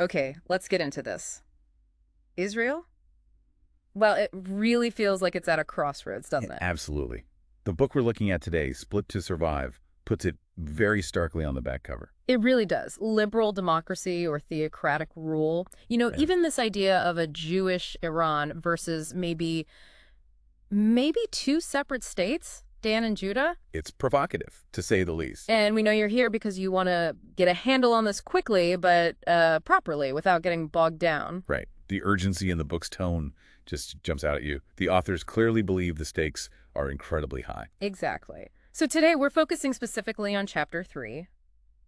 Okay, let's get into this. Israel? Well, it really feels like it's at a crossroads, Yeah, doesn't it? absolutely. The book we're looking at today, Split to Survive, puts it very starkly on the back cover. It really does. Liberal democracy or theocratic rule. Yeah. Even this idea of a Jewish Iran versus maybe two separate states, Dan and Judah. It's provocative, to say the least. And we know you're here because you want to get a handle on this quickly, but properly without getting bogged down. Right. The urgency in the book's tone just jumps out at you. The authors clearly believe the stakes are incredibly high. Exactly. So today we're focusing specifically on Chapter 3,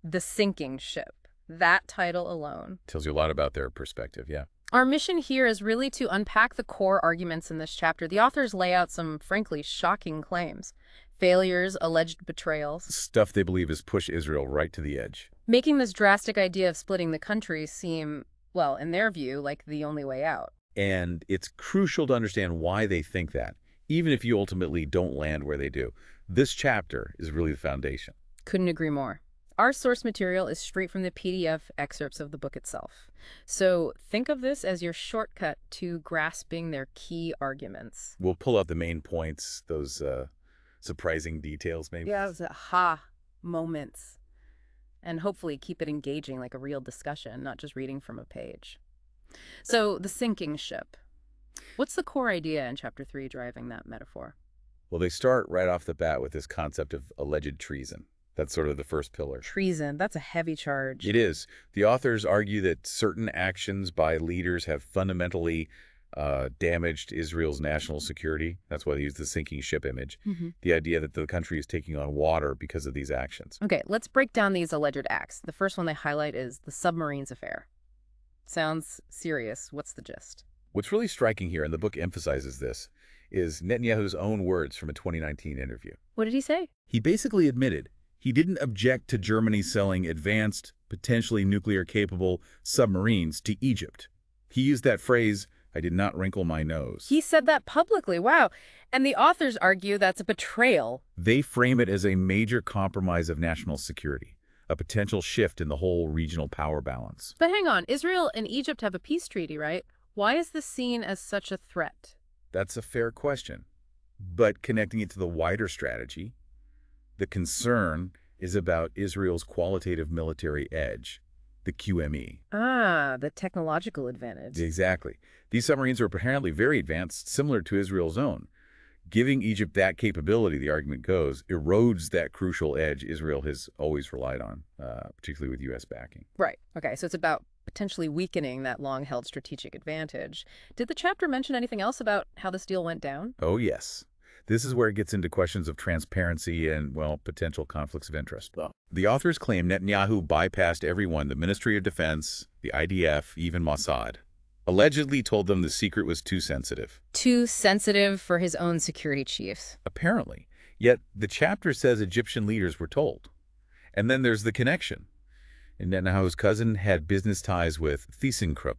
The Sinking Ship. That title alone. Tells you a lot about their perspective, yeah. Our mission here is really to unpack the core arguments in this chapter. The authors lay out some, frankly, shocking claims. Failures, alleged betrayals, Stuff they believe has pushed Israel right to the edge. making this drastic idea of splitting the country seem, well, in their view, like the only way out. And it's crucial to understand why they think that, even if you ultimately don't land where they do. This chapter is really the foundation. Couldn't agree more. Our source material is straight from the PDF excerpts of the book itself. So think of this as your shortcut to grasping their key arguments. We'll pull out the main points, those surprising details maybe. Yeah, those aha moments. And hopefully keep it engaging like a real discussion, not just reading from a page. So, the sinking ship. What's the core idea in Chapter 3 driving that metaphor? Well, they start right off the bat with this concept of alleged treason. That's sort of the first pillar. Treason. That's a heavy charge. It is. The authors argue that certain actions by leaders have fundamentally damaged Israel's national security. That's why they use the sinking ship image. The idea that the country is taking on water because of these actions. Okay, let's break down these alleged acts. The first one they highlight is the submarines affair. Sounds serious. What's the gist? What's really striking here, and the book emphasizes this, is Netanyahu's own words from a 2019 interview. What did he say? He basically admitted he didn't object to Germany selling advanced, potentially nuclear-capable submarines to Egypt. He used that phrase, "I did not wrinkle my nose." He said that publicly. Wow. And the authors argue that's a betrayal. They frame it as a major compromise of national security, a potential shift in the whole regional power balance. But hang on, Israel and Egypt have a peace treaty, right? Why is this seen as such a threat? That's a fair question. But connecting it to the wider strategy, the concern is about Israel's qualitative military edge, the QME. Ah, the technological advantage. Exactly. These submarines are apparently very advanced, similar to Israel's own. Giving Egypt that capability, the argument goes, erodes that crucial edge Israel has always relied on, particularly with U.S. backing. Right. Okay, so it's about potentially weakening that long-held strategic advantage. Did the chapter mention anything else about how this deal went down? Oh, yes. This is where it gets into questions of transparency and, well, potential conflicts of interest. The authors claim Netanyahu bypassed everyone, the Ministry of Defense, the IDF, even Mossad. Allegedly told them the secret was too sensitive. Too sensitive for his own security chiefs. Apparently. Yet the chapter says Egyptian leaders were told. And then there's the connection. And Netanyahu's cousin had business ties with ThyssenKrupp,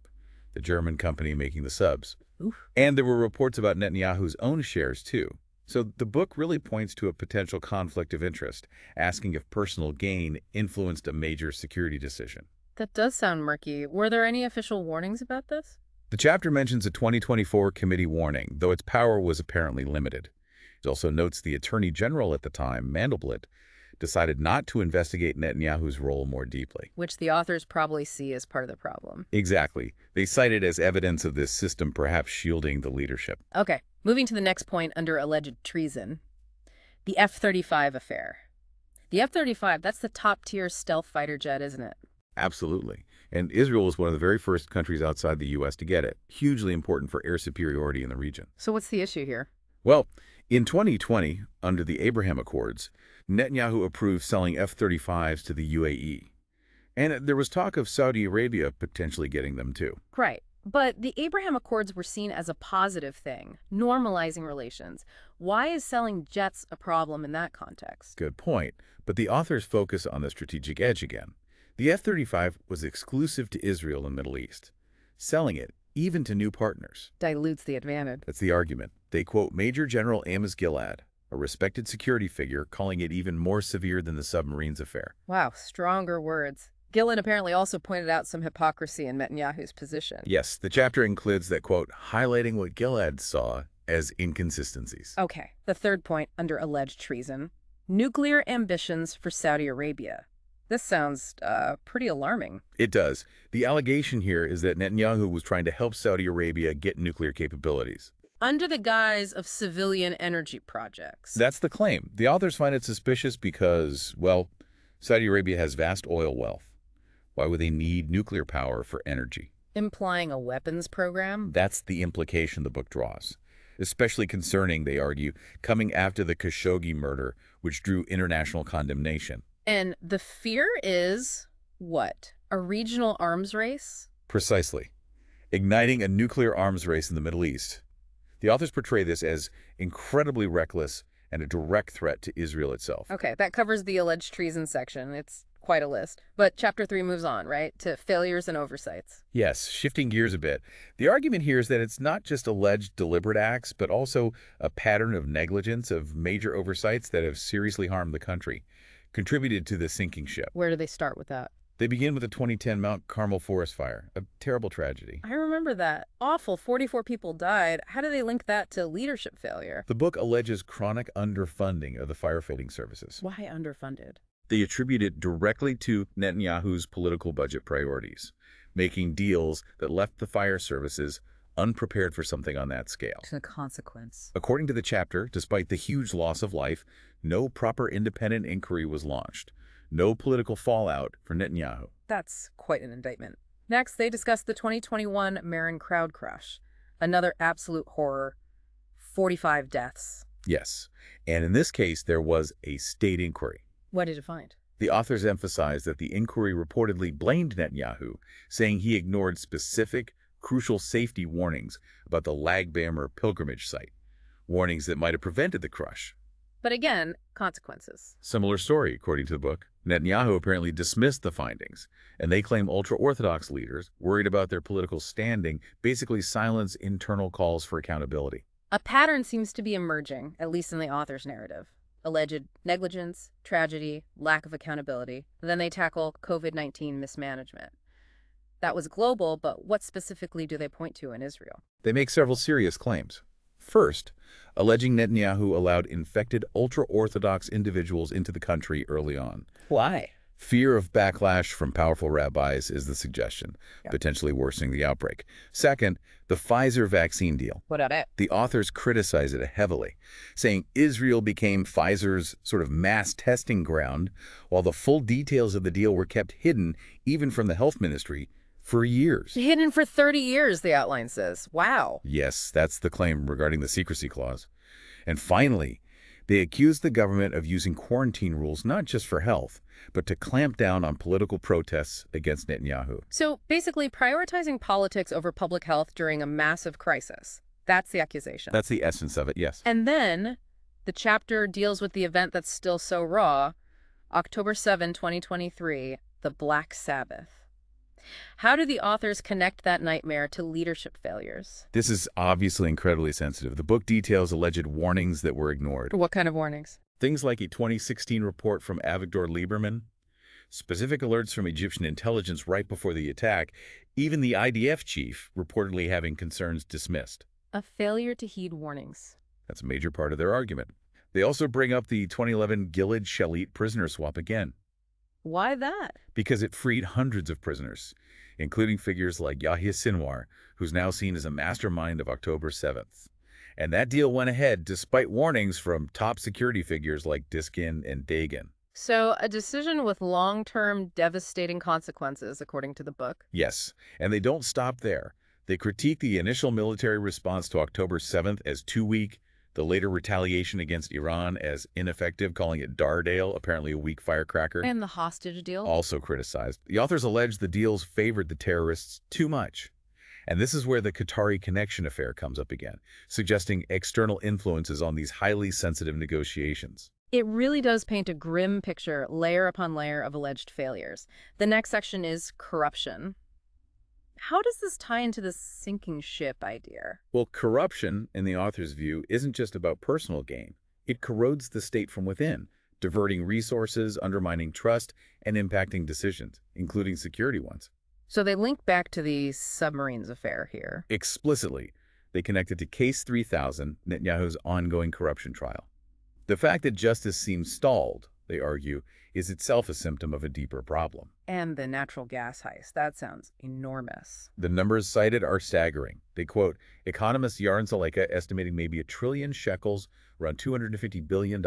the German company making the subs. Oof. And there were reports about Netanyahu's own shares, too. So the book really points to a potential conflict of interest, asking if personal gain influenced a major security decision. That does sound murky. Were there any official warnings about this? The chapter mentions a 2024 committee warning, though its power was apparently limited. It also notes the Attorney General at the time, Mandelblit, decided not to investigate Netanyahu's role more deeply. Which the authors probably see as part of the problem. Exactly. They cite it as evidence of this system perhaps shielding the leadership. Okay, moving to the next point under alleged treason. The F-35 affair. The F-35, that's the top-tier stealth fighter jet, isn't it? Absolutely. And Israel was one of the very first countries outside the U.S. to get it. Hugely important for air superiority in the region. So what's the issue here? Well, in 2020, under the Abraham Accords, Netanyahu approved selling F-35s to the UAE. And there was talk of Saudi Arabia potentially getting them too. Right. But the Abraham Accords were seen as a positive thing, normalizing relations. Why is selling jets a problem in that context? Good point. But the authors focus on the strategic edge again. The F-35 was exclusive to Israel and Middle East. Selling it, even to new partners, Dilutes the advantage. that's the argument. They quote Major General Amos Gilad, a respected security figure, calling it even more severe than the submarines affair. Wow, stronger words. Gillen apparently also pointed out some hypocrisy in Netanyahu's position. Yes, the chapter includes that, quote, highlighting what Gilad saw as inconsistencies. Okay, the third point under alleged treason: nuclear ambitions for Saudi Arabia. This sounds pretty alarming. It does. The allegation here is that Netanyahu was trying to help Saudi Arabia get nuclear capabilities. Under the guise of civilian energy projects. That's the claim. The authors find it suspicious because, well, Saudi Arabia has vast oil wealth. Why would they need nuclear power for energy? Implying a weapons program? That's the implication the book draws. Especially concerning, they argue, coming after the Khashoggi murder, which drew international condemnation. And the fear is, what? A regional arms race? Precisely. Igniting a nuclear arms race in the Middle East. The authors portray this as incredibly reckless and a direct threat to Israel itself. Okay, that covers the alleged treason section. It's quite a list. But Chapter 3 moves on, right, to failures and oversights. Yes, shifting gears a bit. The argument here is that it's not just alleged deliberate acts, but also a pattern of negligence, of major oversights that have seriously harmed the country, contributed to the sinking ship. Where do they start with that? They begin with the 2010 Mount Carmel forest fire, a terrible tragedy. I remember that. Awful. 44 people died. How do they link that to leadership failure? The book alleges chronic underfunding of the firefighting services. Why underfunded? They attribute it directly to Netanyahu's political budget priorities, making deals that left the fire services unprepared for something on that scale. To the consequence. According to the chapter, despite the huge loss of life, no proper independent inquiry was launched. No political fallout for Netanyahu. That's quite an indictment. Next, they discuss the 2021 Marin crowd crush. Another absolute horror. 45 deaths. Yes, and in this case, there was a state inquiry. What did it find? The authors emphasize that the inquiry reportedly blamed Netanyahu, saying he ignored specific, crucial safety warnings about the Lag Ba'omer pilgrimage site, warnings that might have prevented the crush. But again, consequences. Similar story, according to the book. Netanyahu apparently dismissed the findings, and they claim ultra-Orthodox leaders, worried about their political standing, basically silence internal calls for accountability. A pattern seems to be emerging, at least in the author's narrative. Alleged negligence, tragedy, lack of accountability. Then they tackle COVID-19 mismanagement. That was global, but what specifically do they point to in Israel? They make several serious claims. First, alleging Netanyahu allowed infected ultra-Orthodox individuals into the country early on. Why? Fear of backlash from powerful rabbis is the suggestion, potentially worsening the outbreak. Second, the Pfizer vaccine deal. What about it? The authors criticize it heavily, saying Israel became Pfizer's sort of mass testing ground, while the full details of the deal were kept hidden, even from the health ministry, for years. Hidden for 30 years, the outline says. Wow. Yes, that's the claim regarding the secrecy clause. And finally, they accused the government of using quarantine rules not just for health, but to clamp down on political protests against Netanyahu. So basically prioritizing politics over public health during a massive crisis. That's the accusation. That's the essence of it, yes. And then the chapter deals with the event that's still so raw, October 7, 2023, the Black Sabbath. How do the authors connect that nightmare to leadership failures? This is obviously incredibly sensitive. The book details alleged warnings that were ignored. What kind of warnings? Things like a 2016 report from Avigdor Lieberman, specific alerts from Egyptian intelligence right before the attack, even the IDF chief reportedly having concerns dismissed. A failure to heed warnings. That's a major part of their argument. They also bring up the 2011 Gilad Shalit prisoner swap again. Why that? Because it freed hundreds of prisoners, including figures like Yahya Sinwar, who's now seen as a mastermind of October 7th. And that deal went ahead despite warnings from top security figures like Diskin and Dagan. So a decision with long-term devastating consequences, according to the book. Yes, and they don't stop there. They critique the initial military response to October 7th as too weak, the later retaliation against Iran as ineffective, calling it Dardale, apparently a weak firecracker. And the hostage deal? Also criticized. The authors allege the deals favored the terrorists too much. And this is where the Qatari connection affair comes up again, suggesting external influences on these highly sensitive negotiations. It really does paint a grim picture, layer upon layer of alleged failures. The next section is corruption. How does this tie into the sinking ship idea? Well, corruption, in the author's view, isn't just about personal gain. It corrodes the state from within, diverting resources, undermining trust, and impacting decisions, including security ones. So they link back to the submarines affair here. Explicitly, they connected to Case 3000, Netanyahu's ongoing corruption trial. The fact that justice seems stalled, they argue, is itself a symptom of a deeper problem. And the natural gas heist. That sounds enormous. The numbers cited are staggering. They quote, economist Yaron Zaleka estimating maybe $1 trillion shekels, around $250 billion,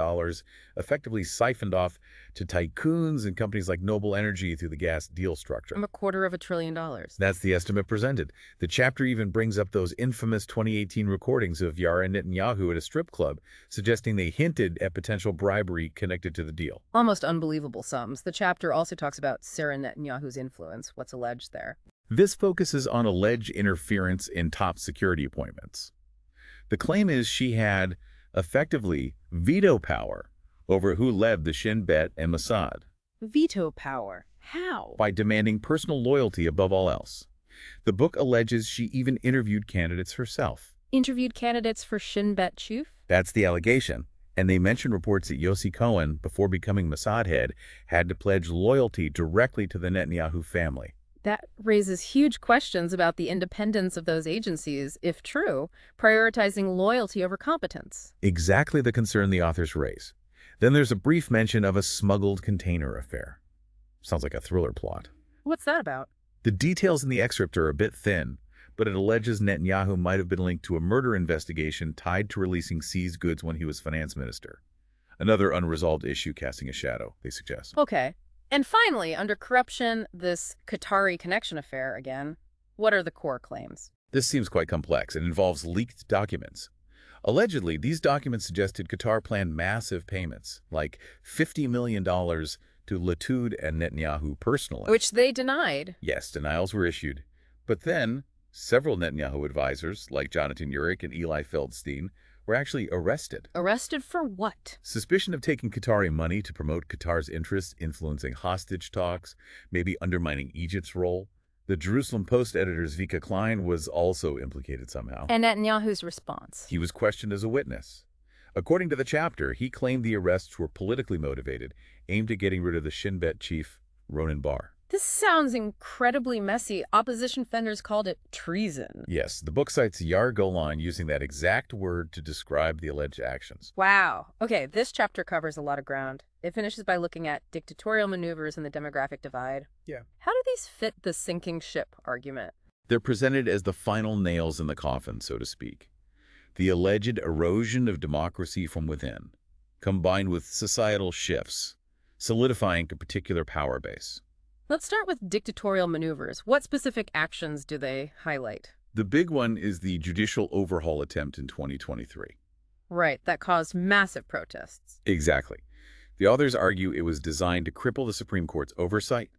effectively siphoned off to tycoons and companies like Noble Energy through the gas deal structure. $250 billion. That's the estimate presented. The chapter even brings up those infamous 2018 recordings of Yaron and Netanyahu at a strip club, suggesting they hinted at potential bribery connected to the deal. Almost unbelievable sums. The chapter also talks about Sarah Netanyahu's influence, what's alleged there. This focuses on alleged interference in top security appointments. The claim is she had, effectively, veto power over who led the Shin Bet and Mossad. Veto power? How? By demanding personal loyalty above all else. The book alleges she even interviewed candidates herself. Interviewed candidates for Shin Bet chief? That's the allegation. And they mention reports that Yossi Cohen, before becoming Mossad head, had to pledge loyalty directly to the Netanyahu family. That raises huge questions about the independence of those agencies, if true, prioritizing loyalty over competence. Exactly the concern the authors raise. Then there's a brief mention of a smuggled container affair. Sounds like a thriller plot. What's that about? The details in the excerpt are a bit thin, but it alleges Netanyahu might have been linked to a murder investigation tied to releasing seized goods when he was finance minister. Another unresolved issue casting a shadow, they suggest. Okay. And finally, under corruption, this Qatari connection affair again. What are the core claims? This seems quite complex and involves leaked documents. Allegedly, these documents suggested Qatar planned massive payments, like $50 million to Latud and Netanyahu personally. Which they denied. Yes, denials were issued. But then, several Netanyahu advisors, like Jonathan Urich and Eli Feldstein, were actually arrested. Arrested for what? Suspicion of taking Qatari money to promote Qatar's interests, influencing hostage talks, maybe undermining Egypt's role. The Jerusalem Post editor Zvika Klein was also implicated somehow. And Netanyahu's response? He was questioned as a witness. According to the chapter, he claimed the arrests were politically motivated, aimed at getting rid of the Shin Bet chief, Ronen Bar. This sounds incredibly messy. Opposition fenders called it treason. Yes, the book cites Yair Golan using that exact word to describe the alleged actions. Wow. Okay, this chapter covers a lot of ground. It finishes by looking at dictatorial maneuvers and the demographic divide. Yeah. How do these fit the sinking ship argument? They're presented as the final nails in the coffin, so to speak. The alleged erosion of democracy from within, combined with societal shifts, solidifying a particular power base. Let's start with dictatorial maneuvers. What specific actions do they highlight? The big one is the judicial overhaul attempt in 2023. Right, that caused massive protests. Exactly. The authors argue it was designed to cripple the Supreme Court's oversight,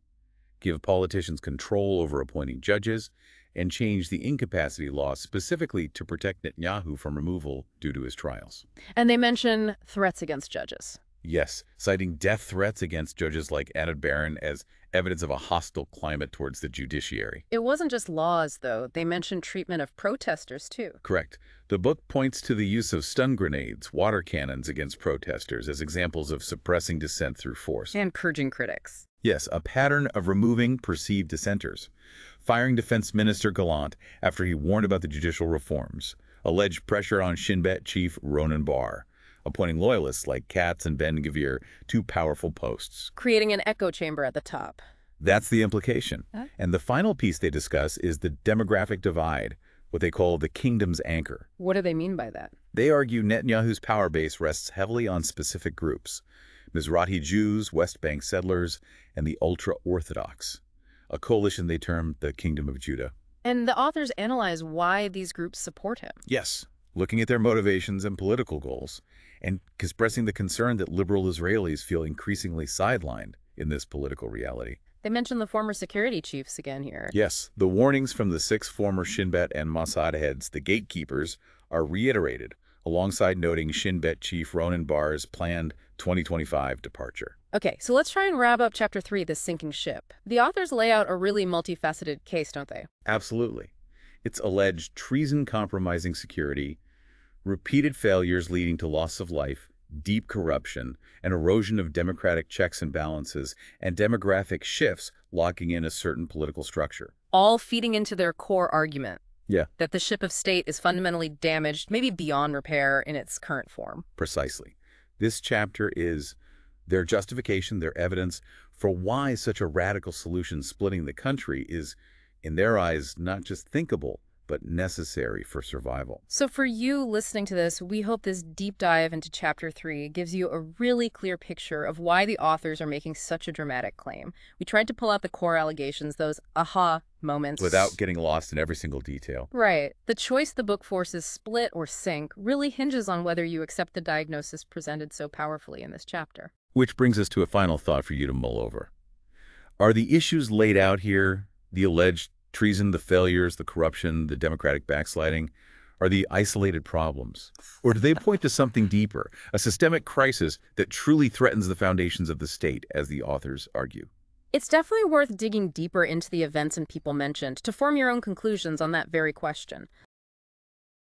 give politicians control over appointing judges, and change the incapacity law specifically to protect Netanyahu from removal due to his trials. And they mention threats against judges. Yes, citing death threats against judges like Anand Baron as evidence of a hostile climate towards the judiciary. It wasn't just laws, though. They mentioned treatment of protesters, too. Correct. The book points to the use of stun grenades, water cannons against protesters as examples of suppressing dissent through force. And purging critics. Yes, a pattern of removing perceived dissenters. Firing Defense Minister Gallant after he warned about the judicial reforms. Alleged pressure on Shin Bet chief Ronen Bar. Appointing loyalists like Katz and Ben-Gvir to powerful posts. Creating an echo chamber at the top. That's the implication. And the final piece they discuss is the demographic divide, what they call the kingdom's anchor. What do they mean by that? They argue Netanyahu's power base rests heavily on specific groups. Mizrahi Jews, West Bank settlers, and the ultra-Orthodox. A coalition they term the Kingdom of Judah. And the authors analyze why these groups support him. Yes, looking at their motivations and political goals, and expressing the concern that liberal Israelis feel increasingly sidelined in this political reality. They mention the former security chiefs again here. Yes, the warnings from the 6 former Shin Bet and Mossad heads, the gatekeepers, are reiterated, alongside noting Shin Bet chief Ronen Bar's planned 2025 departure. Okay, so let's try and wrap up Chapter 3, The Sinking Ship. The authors lay out a really multifaceted case, don't they? Absolutely. It's alleged treason compromising security, repeated failures leading to loss of life, deep corruption, an erosion of democratic checks and balances, and demographic shifts locking in a certain political structure. All feeding into their core argument Yeah, that the ship of state is fundamentally damaged, maybe beyond repair in its current form. precisely. This chapter is their justification, their evidence for why such a radical solution splitting the country is, in their eyes, not just thinkable, but necessary for survival. So for you listening to this, we hope this deep dive into Chapter 3 gives you a really clear picture of why the authors are making such a dramatic claim. We tried to pull out the core allegations, those aha moments. Without getting lost in every single detail. Right. The choice the book forces, split or sink, really hinges on whether you accept the diagnosis presented so powerfully in this chapter. Which brings us to a final thought for you to mull over. Are the issues laid out here, the alleged treason, the failures, the corruption, the democratic backsliding, are the isolated problems? Or do they point to something deeper, a systemic crisis that truly threatens the foundations of the state, as the authors argue? It's definitely worth digging deeper into the events and people mentioned to form your own conclusions on that very question.